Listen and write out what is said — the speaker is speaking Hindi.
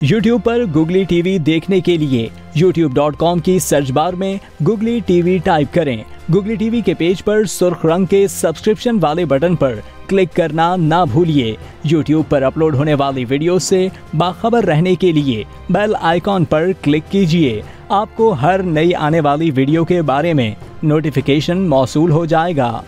YouTube पर गुगली टीवी देखने के लिए youtube.com की सर्च बार में गुगली टीवी टाइप करें। गुगली टीवी के पेज पर सुर्ख रंग के सब्सक्रिप्शन वाले बटन पर क्लिक करना ना भूलिए। YouTube पर अपलोड होने वाली वीडियो से बाखबर रहने के लिए बेल आइकॉन पर क्लिक कीजिए। आपको हर नई आने वाली वीडियो के बारे में नोटिफिकेशन मौसूल हो जाएगा।